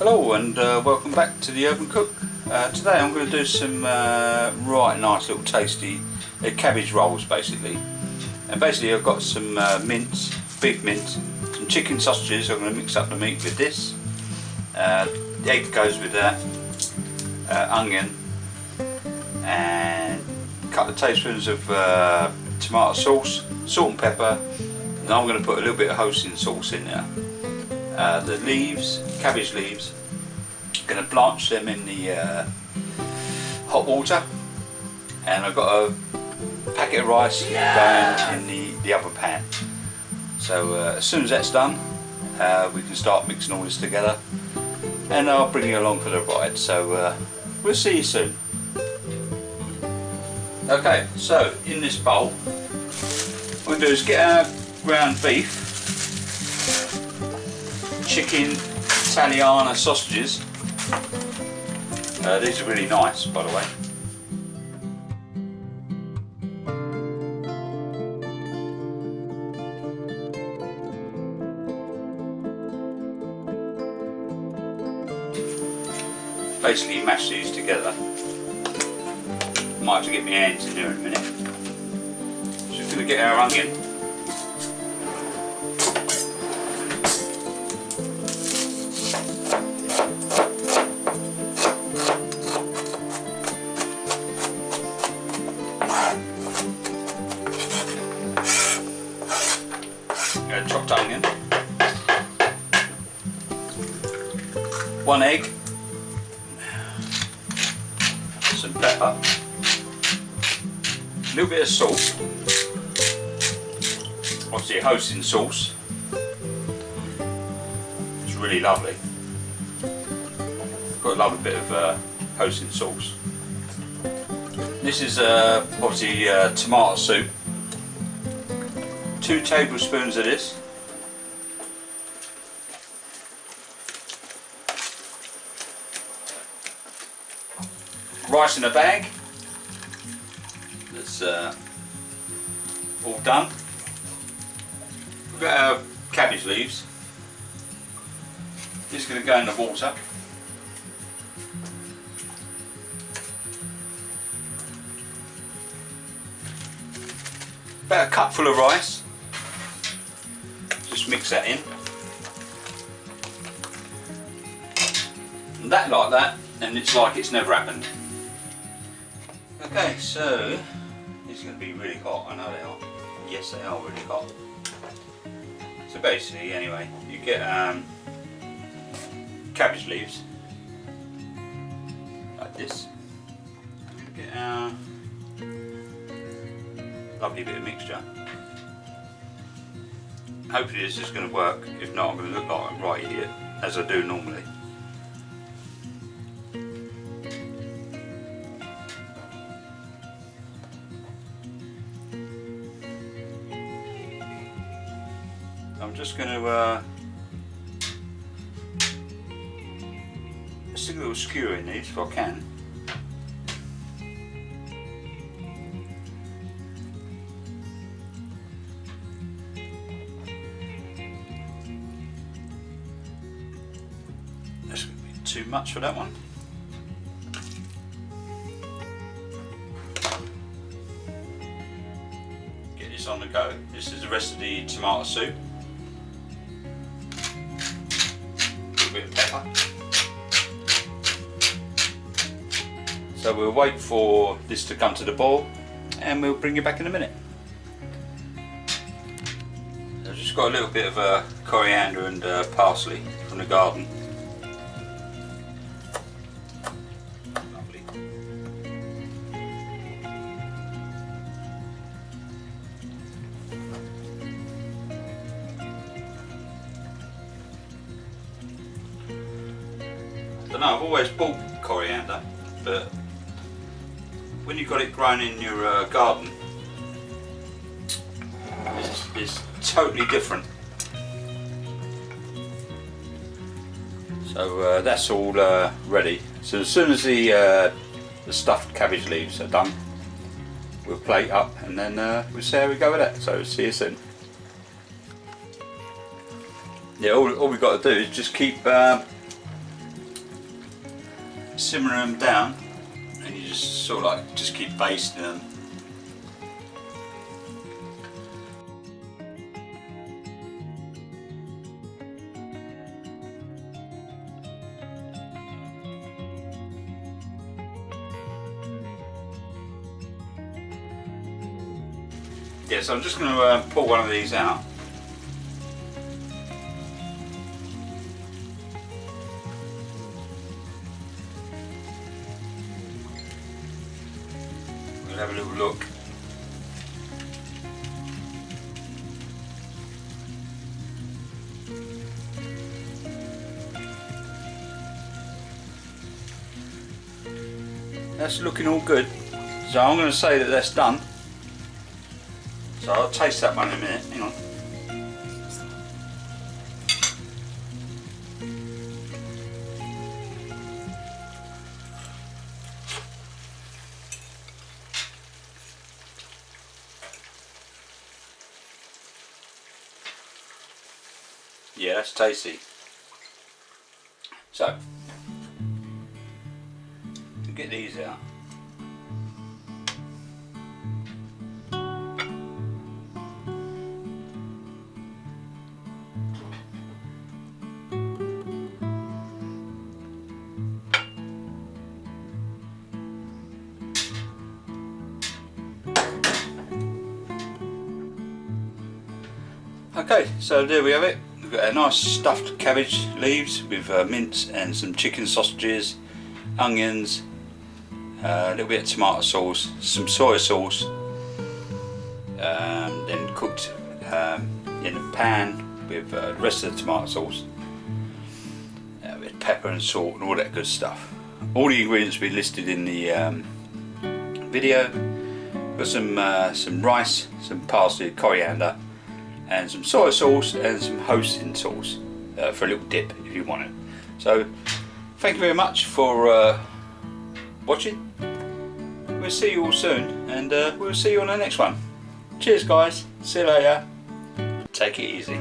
Hello and welcome back to the Urban Cook. Today I'm going to do some right nice little tasty cabbage rolls basically. And basically I've got some mince, beef mince, some chicken sausages. I'm going to mix up the meat with this. The egg goes with that, onion and a couple of tablespoons of tomato sauce, salt and pepper, and I'm going to put a little bit of Hoisin sauce in there. The leaves, cabbage leaves, I'm going to blanch them in the hot water, and I've got a packet of rice going in the other pan. So as soon as that's done, we can start mixing all this together, and I'll bring you along for the ride. So we'll see you soon. Okay, so in this bowl, what we're going to do is get our ground beef, chicken Italiana sausages. These are really nice, by the way. Basically mash these together. Might have to get my hands in there in a minute. Just going to get our onion. Chopped onion, 1 egg, some pepper, a little bit of salt, obviously a Hoisin sauce. It's really lovely. Got to love a bit of Hoisin sauce. This is obviously tomato soup. 2 tablespoons of this. Rice in a bag. That's all done. We've got our cabbage leaves. This is going to go in the water. About a cupful of rice. Just mix that in. And that like that, and it's like it's never happened. Okay, so these are going to be really hot. I know they are. Yes, they are really hot. So basically, anyway, you get cabbage leaves like this. You get a lovely bit of mixture. Hopefully this is going to work. If not, I'm going to look like a right idiot, as I do normally. I'm just going to stick a little skewer in these if I can. That's going to be too much for that one. Get this on the go. This is the rest of the tomato soup. A bit of pepper. So we'll wait for this to come to the boil, and we'll bring you back in a minute. I've just got a little bit of coriander and parsley from the garden. Lovely. I don't know, I've always bought coriander, but when you've got it grown in your garden, it's totally different. So that's all ready. So as soon as the stuffed cabbage leaves are done, we'll plate up, and then we'll see how we go with that. So see you soon. Yeah, all we've got to do is just keep simmer them down, and you just sort of like just keep basting them. Yeah, so I'm just going to pull one of these out. We'll have a little look. That's looking all good. So I'm going to say that that's done. So I'll taste that one in a minute, hang on. Yeah, that's tasty. So, to get these out. Okay, so there we have it. We've got a nice stuffed cabbage leaves with mince and some chicken sausages, onions, a little bit of tomato sauce, some soy sauce, then cooked in a pan with the rest of the tomato sauce, with pepper and salt and all that good stuff. All the ingredients will be listed in the video. Got some rice, some parsley, coriander, and some soy sauce and some Hoisin sauce for a little dip if you want it. So thank you very much for watching. We'll see you all soon, and we'll see you on the next one. Cheers guys, see you later, take it easy.